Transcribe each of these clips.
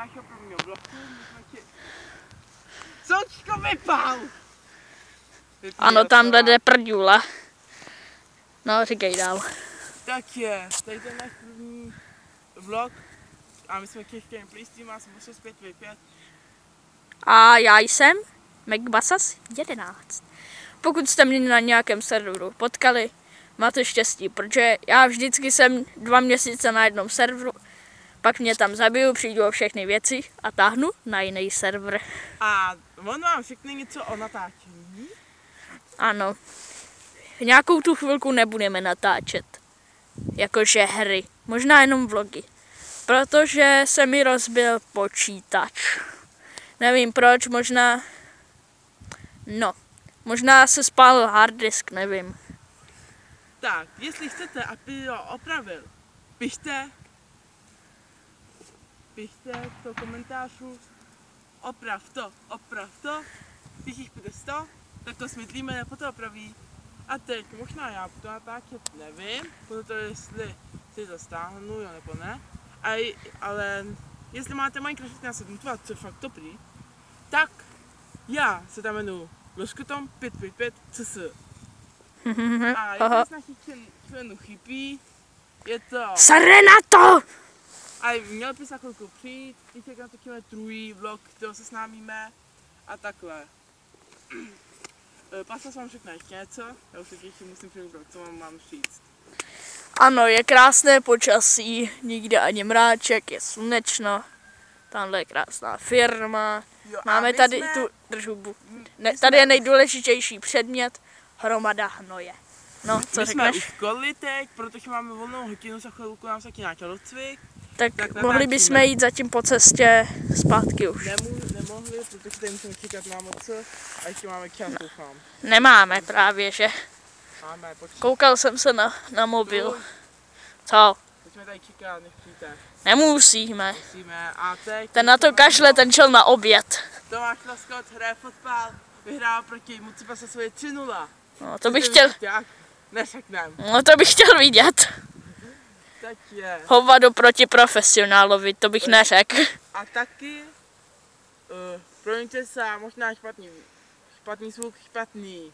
našeho prvního bloku. Součko vypal! Ano, tamhle jde prdula. No, říkej dál. Tak je, tady ten náš první vlog. A my jsme Kish Gameplay s tím, já jsem 85V5. A já jsem McBasas 11. Pokud jste mě na nějakém serveru potkali, máte štěstí, protože já vždycky jsem 2 měsíce na jednom serveru, pak mě tam zabiju, přijdu o všechny věci a táhnu na jiný server. A on vám řekne něco o natáčení? Ano. Nějakou tu chvilku nebudeme natáčet. Jakože hry. Možná jenom vlogy. Protože se mi rozbil počítač. Nevím proč, možná... No. Možná se spálil hard disk, nevím. Tak, jestli chcete, aby ho opravil, pište do komentářů, oprav to, když jich bude 100, tak to světlíme, nebo to opraví. A teď možná já budu natáčet, nevím, podle toho, jestli si to stáhnu, jo nebo ne. Ale jestli máte Minecraft 16.7, co je fakt dobrý, tak já se tam jmenuji Ložkotom 555 CS. A jestli z našich členů chybí, je to... Serenato! A měl bys na chvilku přijít, když jak natočíme druhý vlog, kterého se snámíme a takhle. Pasas vám řekne ještě něco, já už se těším, musím přijít, co vám mám říct. Ano, je krásné počasí, nikde ani mráček, je slunečno. Tamhle je krásná firma. Jo, máme tady tu držubu. Tady je nejdůležitější předmět, hromada hnoje. No, co my řekneš? jsme u školy teď, protože máme volnou hodinu, za chvilku nám se taky tělocvik. Tak mohli bychom jít zatím po cestě zpátky už. Nemohli, protože tady musíme čekat na moc a ještě máme čas, doufám. Nemáme právě, že? Máme, počkej. Koukal jsem se na mobil. Co? Musíme tady čekat, než přijďte. Nemusíme. Musíme a teď... Ten na to kašle, ten šel na oběd. Tomáš Laskot hraje fotbal, vyhrál proti Mucipasa svoje 3-0. No, to bych chtěl... Neřeknem. No, to bych chtěl vidět. Tak je. Hovado proti profesionálovi, to bych neřekl. A taky... promiňte se, možná špatný zvuk, špatný.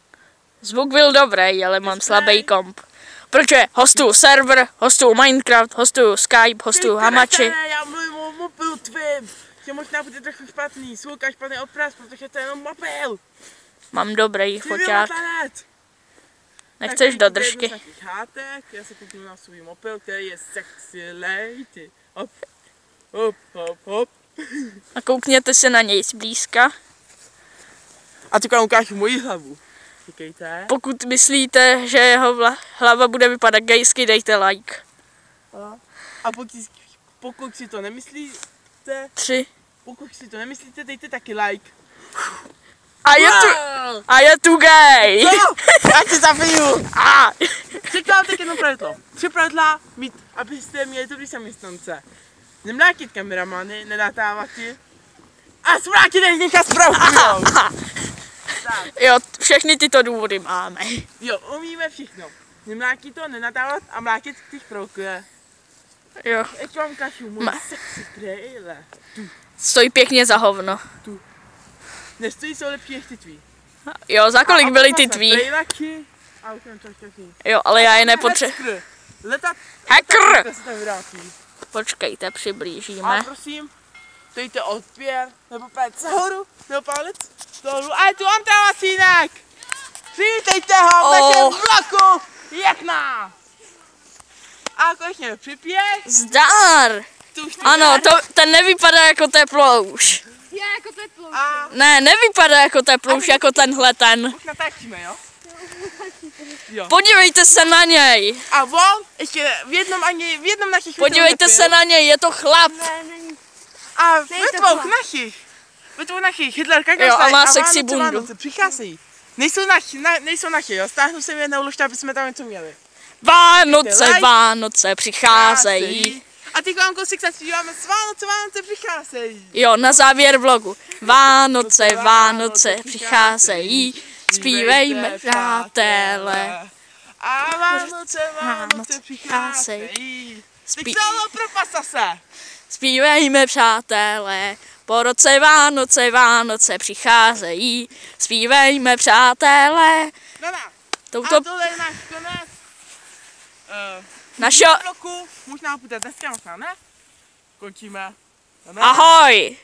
Zvuk byl dobrý, ale mám slabý komp. Protože hostuju server, hostuju Minecraft, hostuju Skype, hostuju Hamachi. Ne, já mluvím o mobilu tvým. Že možná bude trochu špatný zvuk a špatný obraz, protože to je jenom mobil. Mám dobrý foťák. Nechceš tak do držky? Hátek, já se kouknu na svůj mobil, který je sexy lady. Hop, hop, hop, hop. A koukněte se na něj zblízka. A teď vám ukážu moji hlavu. Říkejte. Pokud myslíte, že jeho hlava bude vypadat gejsky, dejte like. A pokud si to nemyslíte, 3. pokud si to nemyslíte, dejte taky like. A je tu gay! Co? Já tě zabiju! A. Říkám tak jedno pravidlo. 3 pravidla, abyste měli dobrý zaměstnance. Nemlátit kameramany, nenatávat je. A smrátit je nechat zpravkujou. Jo, všechny tyto důvody máme. Jo, umíme všechno. Nemlátit to, nenatávat a mlátit když provokuje. Jo. Ještě vám ukážu můj sexy trailer. Stojí pěkně za hovno. Nestojí, jsou lepší než ty tvý. Jo, za kolik byly ty tvý? Jo, ale já je nepotřebuji. Hacker! Počkejte, přiblížíme. A prosím, dejte odběr, nebo palec nahoru, nebo palec dolů. A je tu Antravacínek! Přivítejte ho v našem vlaku, jak nás! A konečně připěch. Zdar! Ano, ten nevypadá jako teplouš. Já jako teplouš. Ne, nevypadá jako teplouš, jako tenhle ten. Už natáčíme, jo? Jo. Podívejte se na něj. A on ještě v jednom našich podívejte se na něj, je to chlap. Ne, není. A ve dvou našich Hitlerka jo, a má sexy bundu. Vánoce přicházejí. Nejsou naši, jo? Stáhnu si je na uložte, aby jsme tam něco měli. Vánoce přicházejí. A ty vám kousek se zpíváme s Vánoce přicházejí. Jo, na závěr vlogu. Vánoce přicházejí. Zpívejme, přátelé. A Vánoce přicházejí. Teď solo pro Pasase. Zpívejme, přátelé, po roce Vánoce přicházejí. Zpívejme, přátelé. No. Touto A tohle je náš konec. našeho... Možná půjde dneska, možná ne. Končíme. Ahoj!